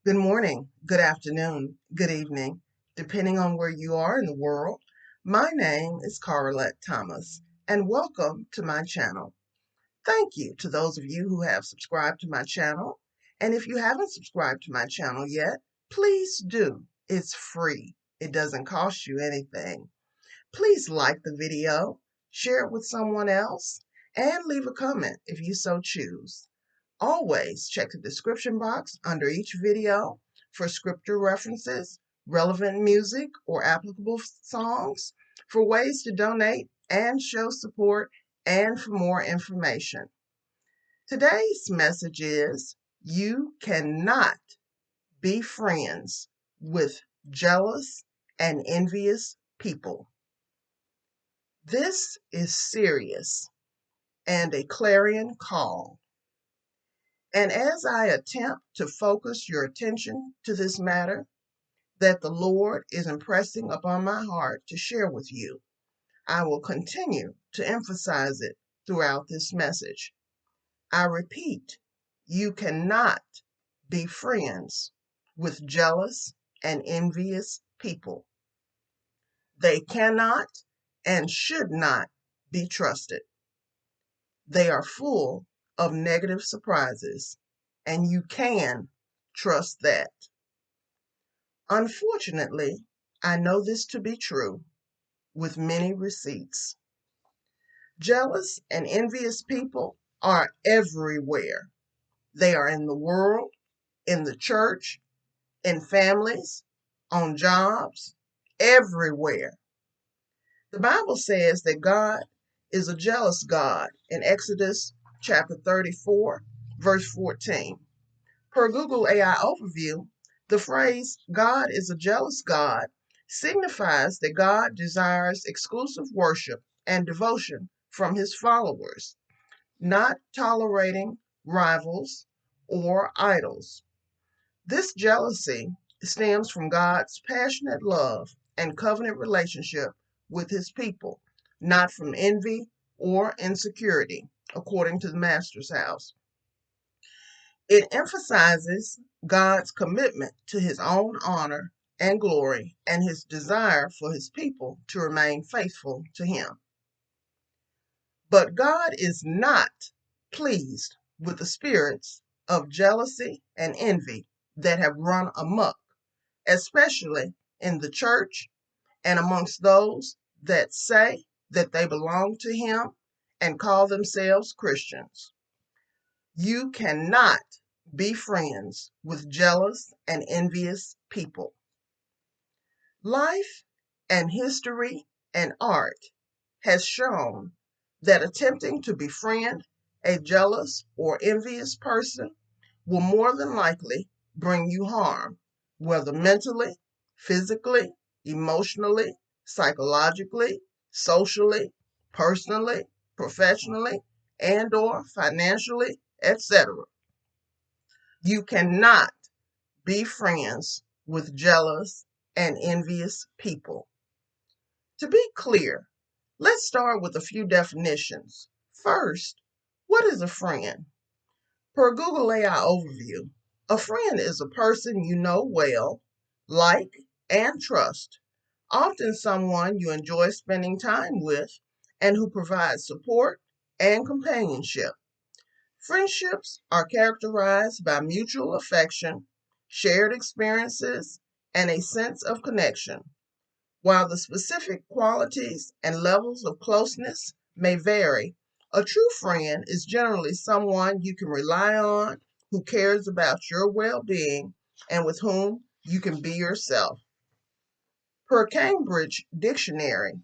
Good morning, good afternoon, good evening, depending on where you are in the world. My name is Carrolet Thomas, and welcome to my channel. Thank you to those of you who have subscribed to my channel. And if you haven't subscribed to my channel yet, please do. It's free. It doesn't cost you anything. Please like the video, share it with someone else, and leave a comment if you so choose. Always check the description box under each video for scripture references, relevant music or applicable songs, for ways to donate and show support, and for more information. Today's message is you cannot be friends with jealous and envious people. This is serious and a clarion call. And as I attempt to focus your attention to this matter that the Lord is impressing upon my heart to share with you, I will continue to emphasize it throughout this message. I repeat, you cannot be friends with jealous and envious people. They cannot and should not be trusted. They are full of negative surprises, and you can trust that. Unfortunately, I know this to be true with many receipts. Jealous and envious people are everywhere. They are in the world, in the church, in families, on jobs, everywhere. The Bible says that God is a jealous God in Exodus chapter 34, verse 14. Per Google AI overview, the phrase God is a jealous God signifies that God desires exclusive worship and devotion from his followers, not tolerating rivals or idols. This jealousy stems from God's passionate love and covenant relationship with his people, not from envy or insecurity, according to the Master's house. It emphasizes God's commitment to his own honor and glory and his desire for his people to remain faithful to him. But God is not pleased with the spirits of jealousy and envy that have run amok, especially in the church and amongst those that say that they belong to him and call themselves Christians. You cannot be friends with jealous and envious people. Life and history and art has shown that attempting to befriend a jealous or envious person will more than likely bring you harm, whether mentally, physically, emotionally, psychologically, socially, personally, professionally, and or financially, etc. You cannot be friends with jealous and envious people. To be clear, let's start with a few definitions. First, what is a friend? Per Google AI overview, a friend is a person you know well, like, and trust, often someone you enjoy spending time with, and who provides support and companionship. Friendships are characterized by mutual affection, shared experiences, and a sense of connection. While the specific qualities and levels of closeness may vary, a true friend is generally someone you can rely on, who cares about your well-being, and with whom you can be yourself. Per Cambridge Dictionary,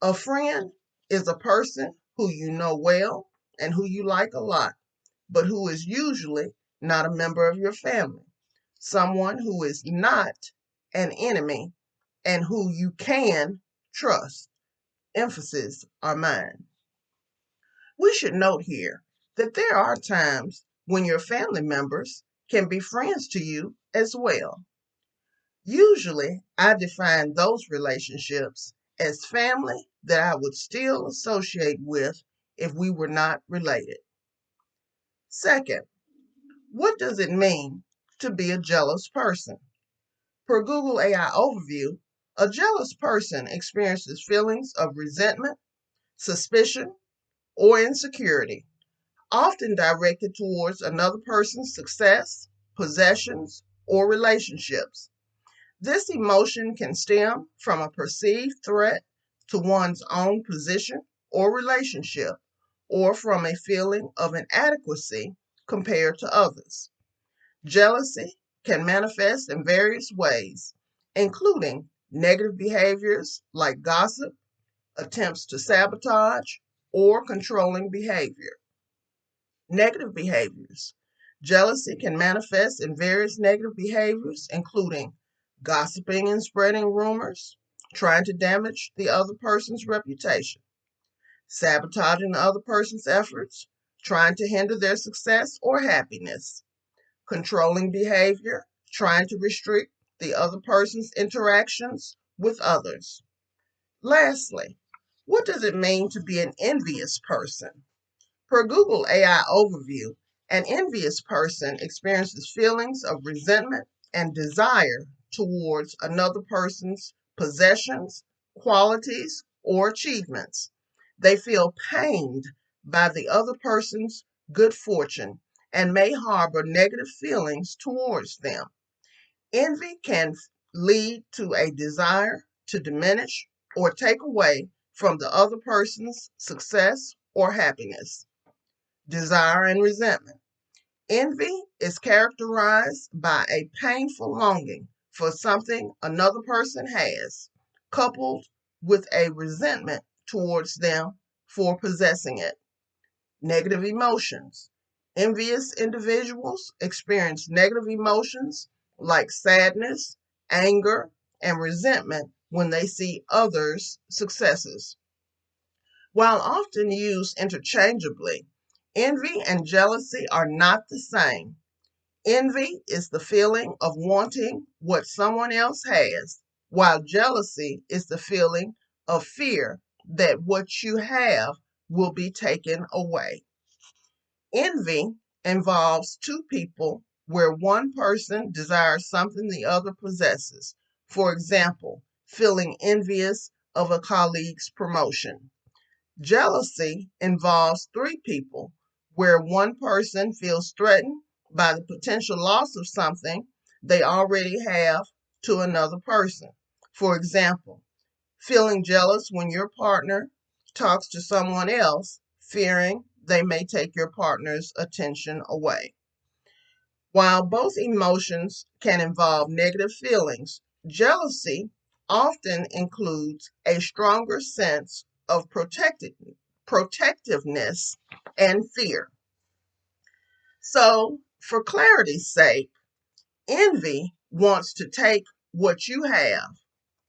a friend is a person who you know well and who you like a lot, but who is usually not a member of your family. Someone who is not an enemy and who you can trust. Emphasis are mine. We should note here that there are times when your family members can be friends to you as well. Usually, I define those relationships as family that I would still associate with if we were not related. Second, what does it mean to be a jealous person. Per Google AI overview, a jealous person experiences feelings of resentment, suspicion, or insecurity, often directed towards another person's success, possessions, or relationships. This emotion can stem from a perceived threat to one's own position or relationship, or from a feeling of inadequacy compared to others. Jealousy can manifest in various ways, including negative behaviors like gossip, attempts to sabotage, or controlling behavior. Negative behaviors. Jealousy can manifest in various negative behaviors, including gossiping and spreading rumors, trying to damage the other person's reputation, sabotaging the other person's efforts, trying to hinder their success or happiness, controlling behavior, trying to restrict the other person's interactions with others. Lastly, what does it mean to be an envious person? Per Google AI overview, an envious person experiences feelings of resentment and desire towards another person's possessions, qualities, or achievements. They feel pained by the other person's good fortune and may harbor negative feelings towards them. Envy can lead to a desire to diminish or take away from the other person's success or happiness. Desire and resentment. Envy is characterized by a painful longing for something another person has, coupled with a resentment towards them for possessing it. Negative emotions. Envious individuals experience negative emotions like sadness, anger, and resentment when they see others' successes. While often used interchangeably, envy and jealousy are not the same. Envy is the feeling of wanting what someone else has, while jealousy is the feeling of fear that what you have will be taken away. Envy involves two people where one person desires something the other possesses. For example, feeling envious of a colleague's promotion. Jealousy involves three people where one person feels threatened by the potential loss of something they already have to another person. For example, feeling jealous when your partner talks to someone else, fearing they may take your partner's attention away. While both emotions can involve negative feelings, jealousy often includes a stronger sense of protectiveness and fear. So, for clarity's sake, envy wants to take what you have,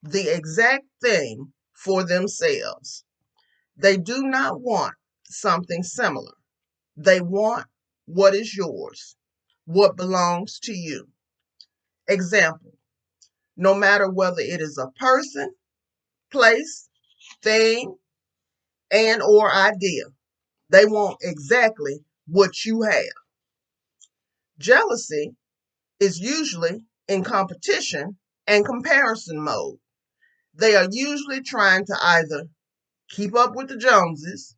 the exact thing, for themselves. They do not want something similar. They want what is yours, what belongs to you. Example, no matter whether it is a person, place, thing, and or idea, they want exactly what you have. Jealousy is usually in competition and comparison mode. They are usually trying to either keep up with the Joneses,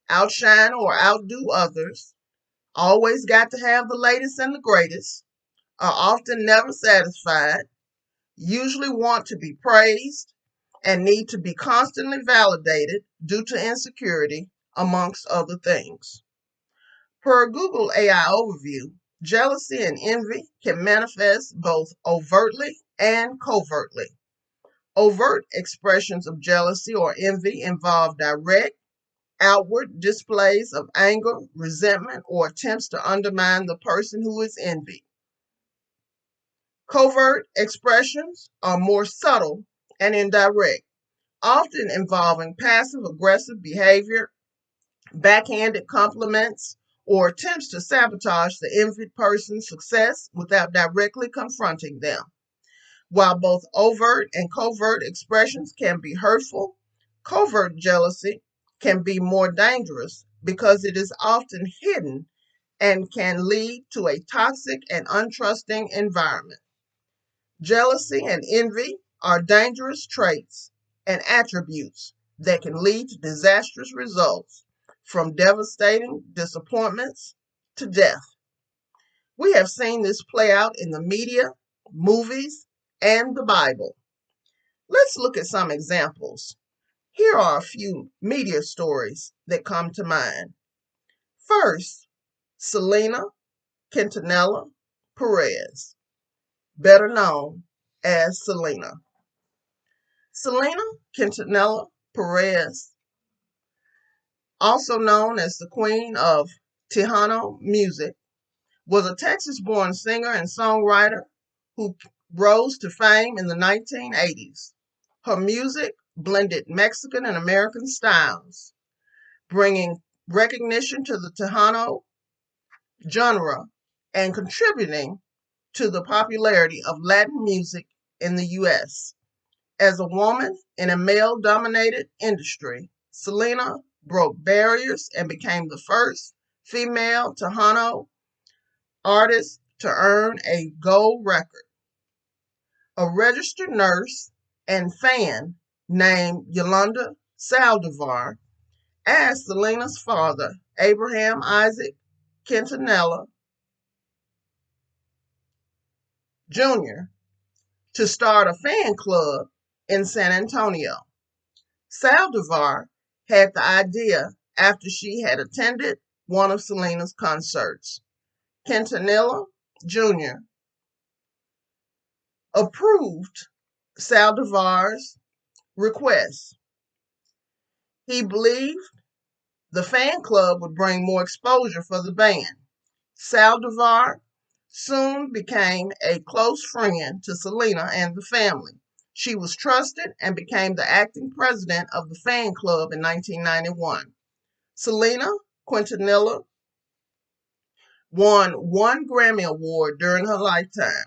outshine or outdo others, always got to have the latest and the greatest, are often never satisfied, usually want to be praised, and need to be constantly validated due to insecurity, amongst other things. Per Google AI overview, jealousy and envy can manifest both overtly and covertly. Overt expressions of jealousy or envy involve direct, outward displays of anger, resentment, or attempts to undermine the person who is envied. Covert expressions are more subtle and indirect, often involving passive aggressive behavior, backhanded compliments, or attempts to sabotage the envied person's success without directly confronting them. While both overt and covert expressions can be hurtful, covert jealousy can be more dangerous because it is often hidden and can lead to a toxic and untrusting environment. Jealousy and envy are dangerous traits and attributes that can lead to disastrous results, from devastating disappointments to death. We have seen this play out in the media, movies, and the Bible. Let's look at some examples. Here are a few media stories that come to mind. First, Selena Quintanilla Perez, better known as Selena. Selena Quintanilla Perez, also known as the Queen of Tejano music, was a Texas-born singer and songwriter who rose to fame in the 1980s. Her music blended Mexican and American styles, bringing recognition to the Tejano genre and contributing to the popularity of Latin music in the U.S. As a woman in a male-dominated industry, Selena broke barriers and became the first female Tejano artist to earn a gold record. A registered nurse and fan named Yolanda Saldivar asked Selena's father, Abraham Isaac Quintanilla Jr., to start a fan club in San Antonio. Saldivar had the idea after she had attended one of Selena's concerts. Quintanilla Jr. approved Saldivar's request. He believed the fan club would bring more exposure for the band. Saldivar soon became a close friend to Selena and the family. She was trusted and became the acting president of the fan club in 1991. Selena Quintanilla won one Grammy Award during her lifetime.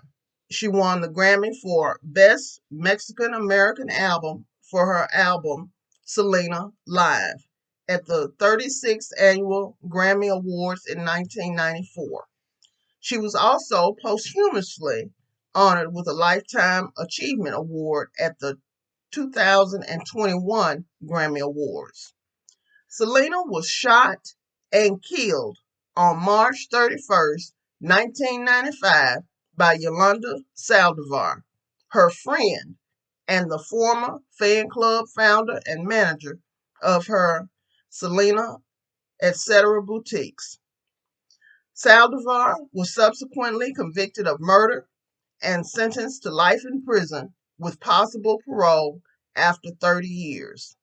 She won the Grammy for Best Mexican American Album for her album Selena Live at the 36th Annual Grammy Awards in 1994. She was also posthumously honored with a Lifetime Achievement Award at the 2021 Grammy Awards. Selena was shot and killed on March 31st, 1995 by Yolanda Saldivar, her friend and the former fan club founder and manager of her Selena Etc. boutiques. Saldivar was subsequently convicted of murder and sentenced to life in prison with possible parole after 30 years.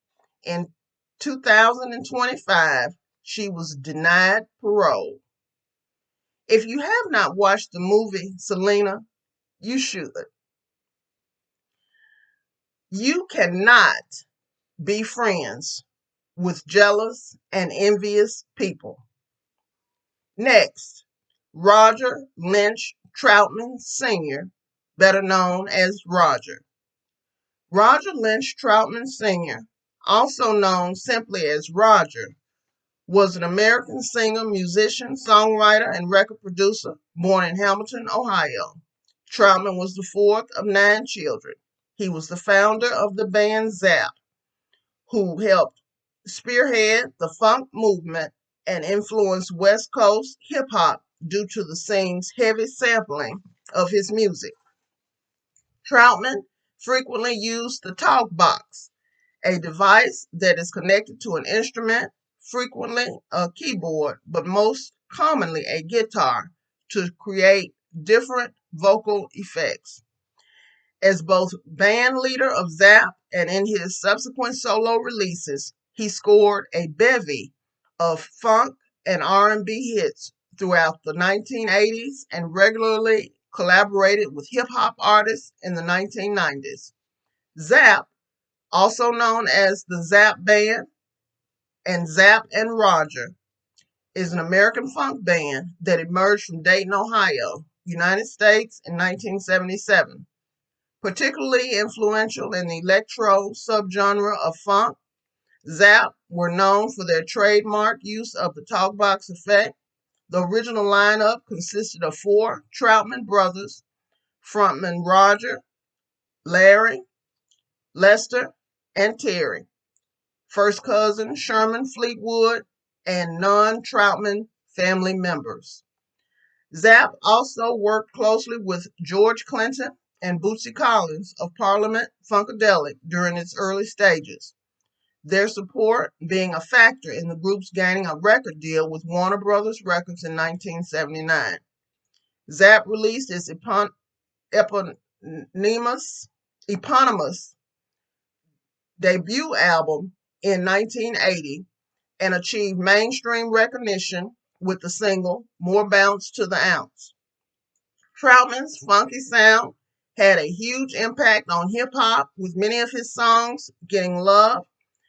In 2025, she was denied parole. If you have not watched the movie Selena, you should. You cannot be friends with jealous and envious people. Next, Roger Lynch Troutman Sr., better known as Roger. Roger Lynch Troutman Sr., also known simply as Roger, was an American singer, musician, songwriter, and record producer born in Hamilton, Ohio. Troutman was the fourth of 9 children. He was the founder of the band Zapp, who helped spearhead the funk movement and influenced West Coast hip hop due to the scene's heavy sampling of his music. Troutman frequently used the talk box, a device that is connected to an instrument, frequently a keyboard, but most commonly a guitar, to create different vocal effects. As both band leader of Zapp and in his subsequent solo releases, he scored a bevy of funk and R&B hits throughout the 1980s and regularly collaborated with hip-hop artists in the 1990s. Zapp, also known as the Zapp Band and Zapp and Roger, is an American funk band that emerged from Dayton, Ohio, United States in 1977. Particularly influential in the electro subgenre of funk, Zapp were known for their trademark use of the talkbox effect, The original lineup consisted of 4 Troutman brothers, frontmen Roger, Larry, Lester, and Terry, first cousin Sherman Fleetwood, and non-Troutman family members. Zapp also worked closely with George Clinton and Bootsy Collins of Parliament Funkadelic during its early stages, their support being a factor in the group's gaining a record deal with Warner Brothers Records in 1979. Zapp released its eponymous debut album in 1980 and achieved mainstream recognition with the single More Bounce to the Ounce. Troutman's funky sound had a huge impact on hip hop, with many of his songs getting love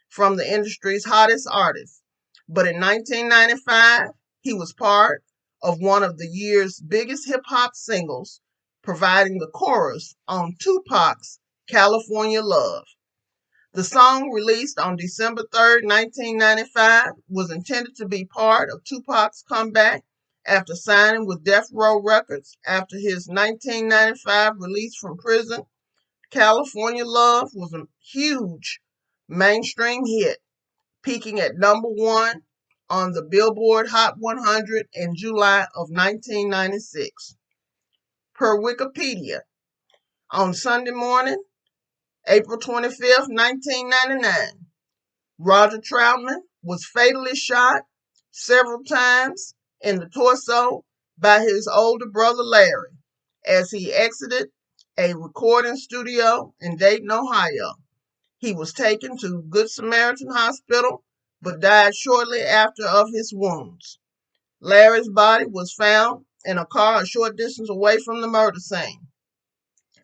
from the industry's hottest artists. But in 1995, he was part of one of the year's biggest hip hop singles, providing the chorus on Tupac's California Love. The song, released on December 3rd, 1995, was intended to be part of Tupac's comeback after signing with Death Row Records after his 1995 release from prison. California Love was a huge mainstream hit, peaking at #1 on the Billboard Hot 100 in July of 1996. Per Wikipedia, on Sunday morning, April 25th, 1999, Roger Troutman was fatally shot several times in the torso by his older brother Larry as he exited a recording studio in Dayton, Ohio. He was taken to Good Samaritan Hospital but died shortly after of his wounds. Larry's body was found in a car a short distance away from the murder scene.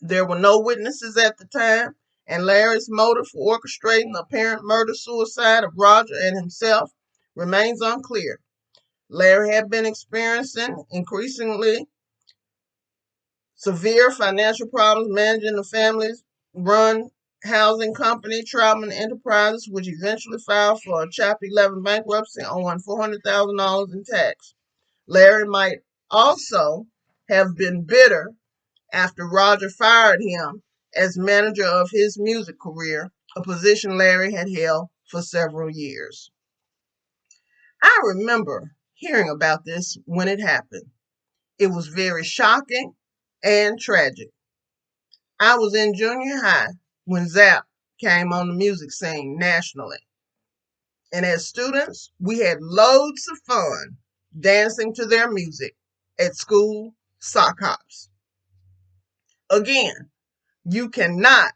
There were no witnesses at the time, and Larry's motive for orchestrating the apparent murder-suicide of Roger and himself remains unclear. Larry had been experiencing increasingly severe financial problems managing the family's run housing company, Troutman Enterprises, which eventually filed for a Chapter 11 bankruptcy and won $400,000 in tax. Larry might also have been bitter after Roger fired him as manager of his music career, a position Larry had held for several years. I remember hearing about this when it happened. It was very shocking and tragic. I was in junior high when Zapp came on the music scene nationally. And as students, we had loads of fun dancing to their music at school sock hops. Again, you cannot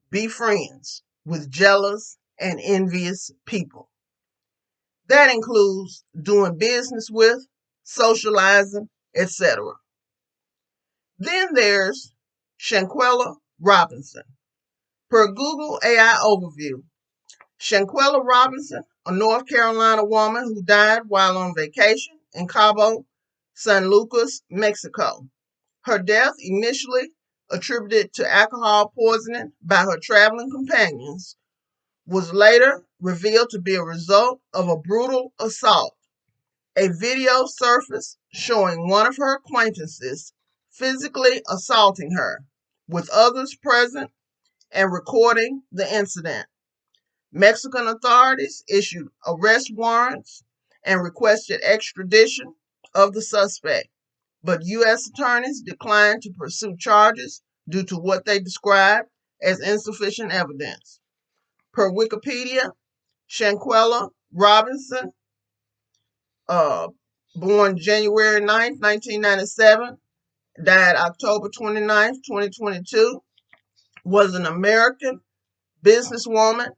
be friends with jealous and envious people. That includes doing business with, socializing, etc. Then there's Shanquella Robinson. Per Google AI overview, Shanquella Robinson, a North Carolina woman who died while on vacation in Cabo San Lucas, Mexico. Her death, initially attributed to alcohol poisoning by her traveling companions, was later revealed to be a result of a brutal assault. A video surfaced showing one of her acquaintances physically assaulting her, with others present and recording the incident. Mexican authorities issued arrest warrants and requested extradition of the suspect, but U.S. attorneys declined to pursue charges due to what they described as insufficient evidence. Per Wikipedia, Shanquella Robinson, born January 9th, 1997, died October 29th, 2022, was an American businesswoman,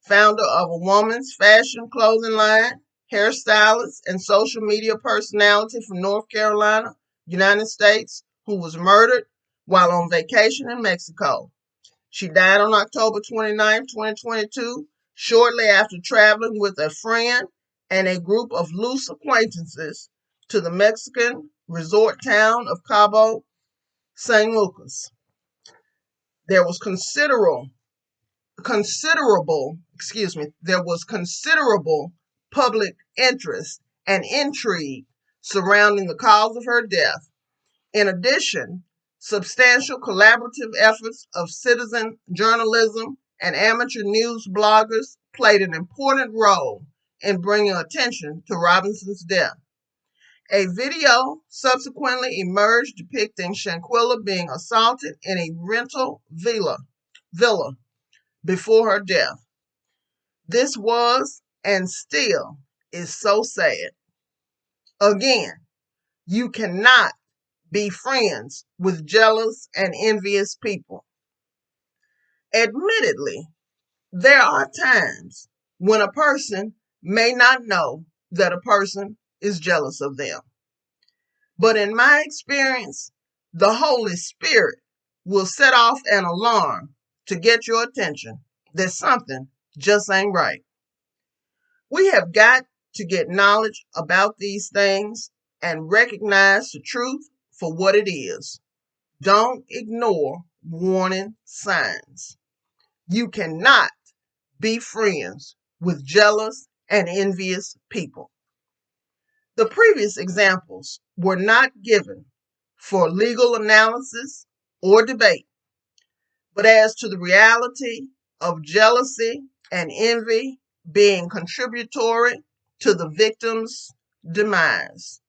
founder of a woman's fashion clothing line, hairstylist, and social media personality from North Carolina, United States, who was murdered while on vacation in Mexico. She died on October 29, 2022, shortly after traveling with a friend and a group of loose acquaintances to the Mexican resort town of Cabo San Lucas. There was considerable public interest and intrigue surrounding the cause of her death. In addition, substantial collaborative efforts of citizen journalism and amateur news bloggers played an important role in bringing attention to Robinson's death. A video subsequently emerged depicting Shanquilla being assaulted in a rental villa before her death. This was and still is so sad. Again, you cannot be friends with jealous and envious people. Admittedly, there are times when a person may not know that a person is jealous of them. But in my experience, the Holy Spirit will set off an alarm to get your attention that something just ain't right. We have got to get knowledge about these things and recognize the truth for what it is. Don't ignore warning signs. You cannot be friends with jealous and envious people. The previous examples were not given for legal analysis or debate, but as to the reality of jealousy and envy being contributory to the victim's demise.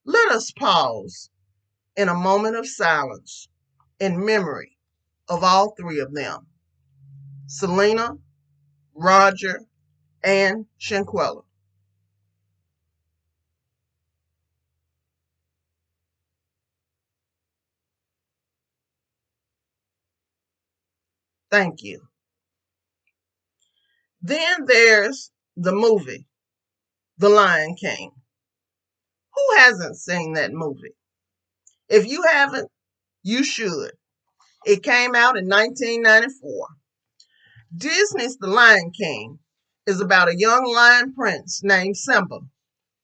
Let us pause in a moment of silence in memory of all three of them, Selena, Roger, and Shanquilla. Thank you. Then there's the movie, The Lion King. Who hasn't seen that movie? If you haven't, you should. It came out in 1994. Disney's The Lion King is about a young lion prince named Simba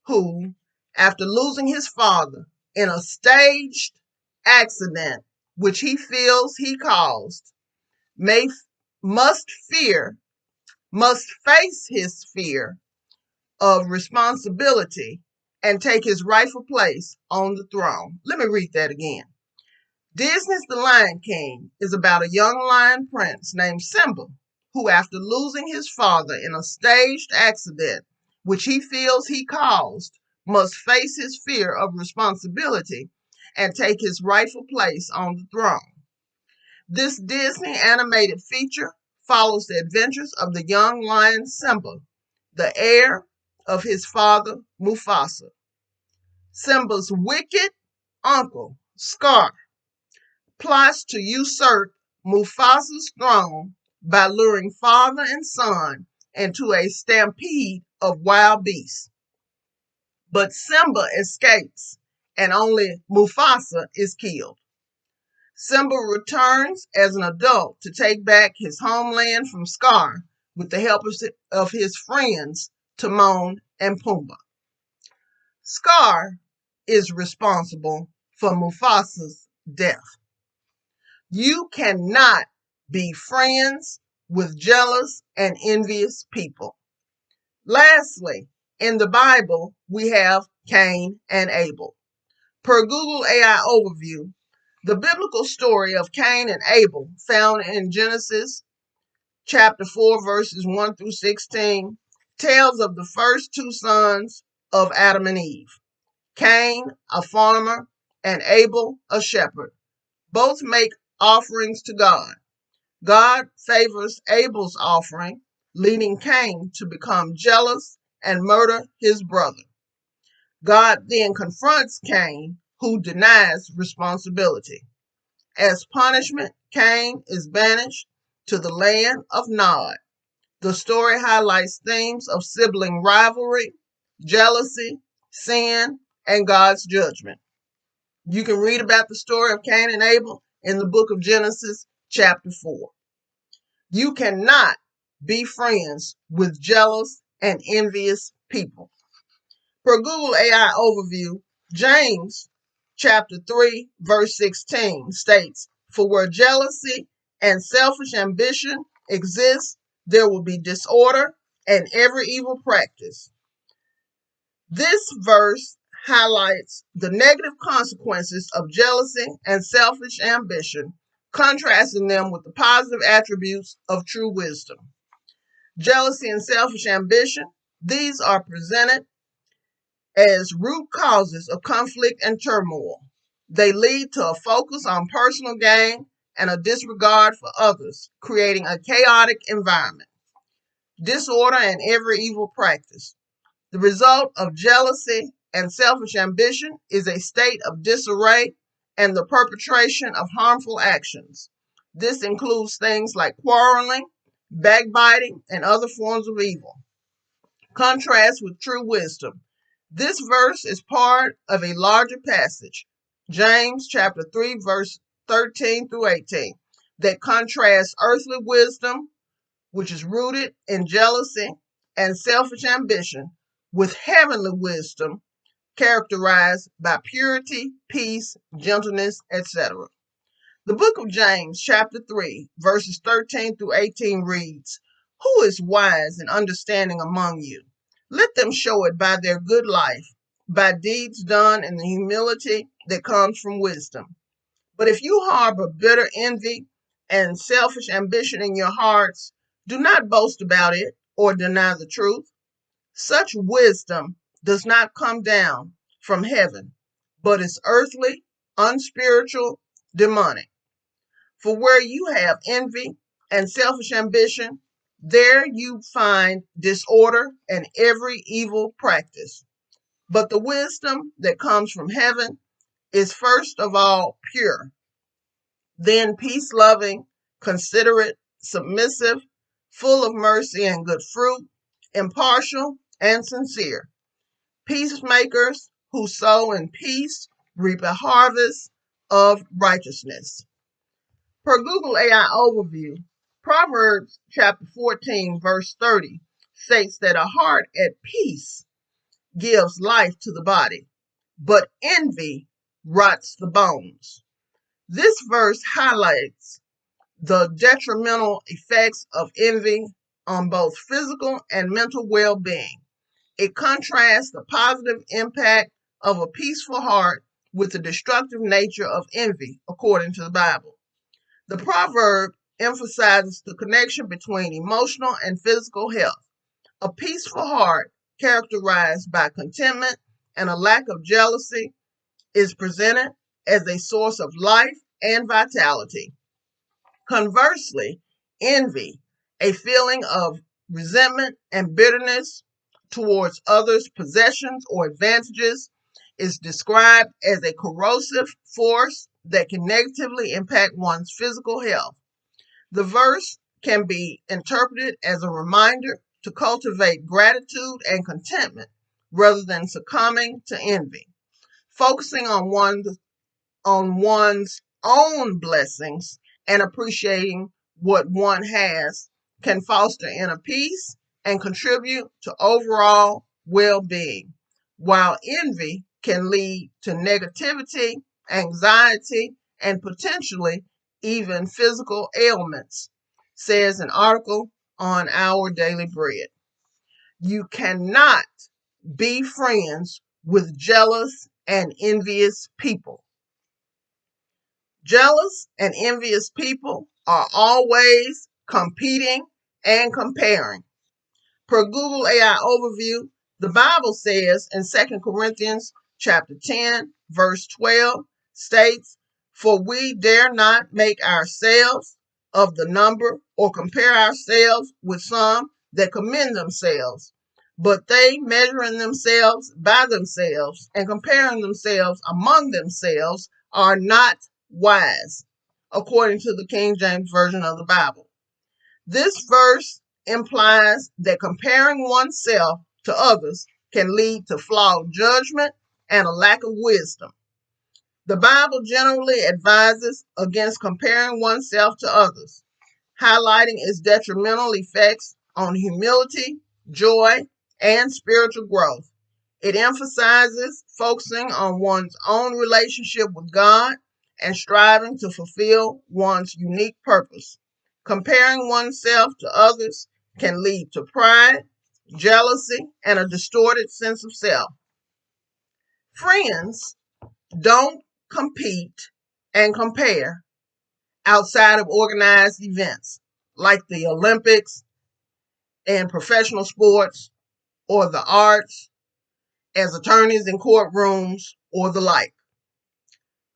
who, after losing his father in a staged accident which he feels he caused, may must fear must face his fear of responsibility and take his rightful place on the throne. Let me read that again. Disney's The Lion King is about a young lion prince named Simba who, after losing his father in a staged accident which he feels he caused, must face his fear of responsibility and take his rightful place on the throne. This Disney animated feature follows the adventures of the young lion Simba, the heir of his father Mufasa. Simba's wicked uncle, Scar, plots to usurp Mufasa's throne by luring father and son into a stampede of wild beasts. But Simba escapes, and only Mufasa is killed. Simba returns as an adult to take back his homeland from Scar with the help of his friends Timon and Pumbaa. Scar is responsible for Mufasa's death. You cannot be friends with jealous and envious people. Lastly, in the Bible, we have Cain and Abel. Per Google AI overview, the biblical story of Cain and Abel, found in Genesis chapter 4, verses 1 through 16, tells of the first two sons of Adam and Eve. Cain, a farmer, and Abel, a shepherd. Both make offerings to God. God favors Abel's offering, leading Cain to become jealous and murder his brother. God then confronts Cain, who denies responsibility. As punishment, Cain is banished to the land of Nod. The story highlights themes of sibling rivalry, jealousy, sin, and God's judgment. You can read about the story of Cain and Abel in the book of Genesis, chapter 4. You cannot be friends with jealous and envious people. Per Google AI overview, James chapter 3, verse 16 states, "For where jealousy and selfish ambition exist, there will be disorder and every evil practice." This verse highlights the negative consequences of jealousy and selfish ambition, contrasting them with the positive attributes of true wisdom. Jealousy and selfish ambition, these are presented as root causes of conflict and turmoil. They lead to a focus on personal gain and a disregard for others, creating a chaotic environment, disorder, and every evil practice. The result of jealousy and selfish ambition is a state of disarray and the perpetration of harmful actions. This includes things like quarreling, backbiting, and other forms of evil. Contrast with true wisdom. This verse is part of a larger passage, James chapter 3, verse 13 through 18, that contrasts earthly wisdom, which is rooted in jealousy and selfish ambition, with heavenly wisdom characterized by purity, peace, gentleness, etc. The book of James, chapter 3, verses 13 through 18 reads, "Who is wise and understanding among you? Let them show it by their good life, by deeds done in the humility that comes from wisdom. But if you harbor bitter envy and selfish ambition in your hearts, do not boast about it or deny the truth. Such wisdom does not come down from heaven, but is earthly, unspiritual, demonic. For where you have envy and selfish ambition, there you find disorder and every evil practice. But the wisdom that comes from heaven is first of all pure, then peace-loving, considerate, submissive, full of mercy and good fruit, impartial and sincere. Peacemakers who sow in peace reap a harvest of righteousness." Per Google AI overview, Proverbs chapter 14, verse 30 states that a heart at peace gives life to the body, but envy rots the bones. This verse highlights the detrimental effects of envy on both physical and mental well-being. It contrasts the positive impact of a peaceful heart with the destructive nature of envy, according to the Bible. The proverb emphasizes the connection between emotional and physical health. A peaceful heart, characterized by contentment and a lack of jealousy, is presented as a source of life and vitality. Conversely, envy, a feeling of resentment and bitterness towards others' possessions or advantages, is described as a corrosive force that can negatively impact one's physical health. The verse can be interpreted as a reminder to cultivate gratitude and contentment rather than succumbing to envy. Focusing on one's own blessings and appreciating what one has can foster inner peace and contribute to overall well-being, while envy can lead to negativity, anxiety, and potentially even physical ailments, says an article on Our Daily Bread. You cannot be friends with jealous and envious people. Jealous and envious people are always competing and comparing. Per Google AI overview, the Bible says in 2 Corinthians chapter 10, verse 12 states, "For we dare not make ourselves of the number or compare ourselves with some that commend themselves, but they measuring themselves by themselves and comparing themselves among themselves are not wise," according to the King James Version of the Bible. This verse implies that comparing oneself to others can lead to flawed judgment and a lack of wisdom. The Bible generally advises against comparing oneself to others, highlighting its detrimental effects on humility, joy, and spiritual growth. It emphasizes focusing on one's own relationship with God and striving to fulfill one's unique purpose. Comparing oneself to others can lead to pride, jealousy, and a distorted sense of self. Friends don't compete and compare outside of organized events like the Olympics and professional sports or the arts, as attorneys in courtrooms or the like.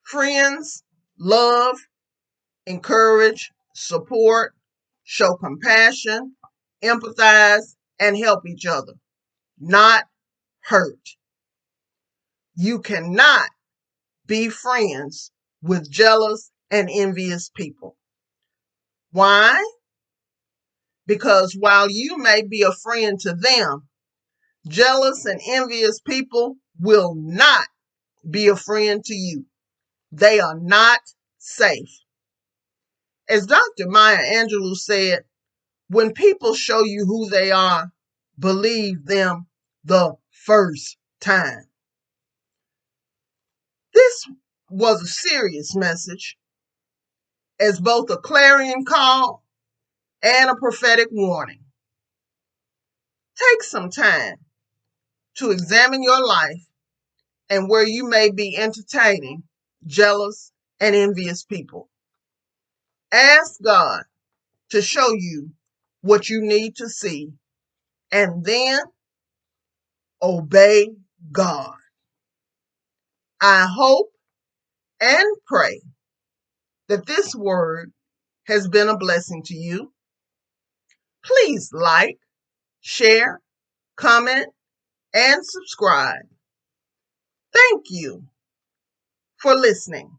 Friends love, encourage, support, show compassion, empathize, and help each other, not hurt. You cannot be friends with jealous and envious people. Why? Because while you may be a friend to them, jealous and envious people will not be a friend to you. They are not safe. As Dr. Maya Angelou said, when people show you who they are, believe them the first time. This was a serious message, as both a clarion call and a prophetic warning. Take some time to examine your life and where you may be entertaining jealous and envious people. Ask God to show you what you need to see, and then obey God. I hope and pray that this word has been a blessing to you. Please like, share, comment, and subscribe. Thank you for listening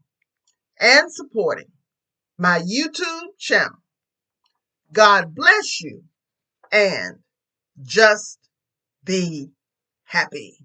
and supporting my YouTube channel. God bless you and just be happy.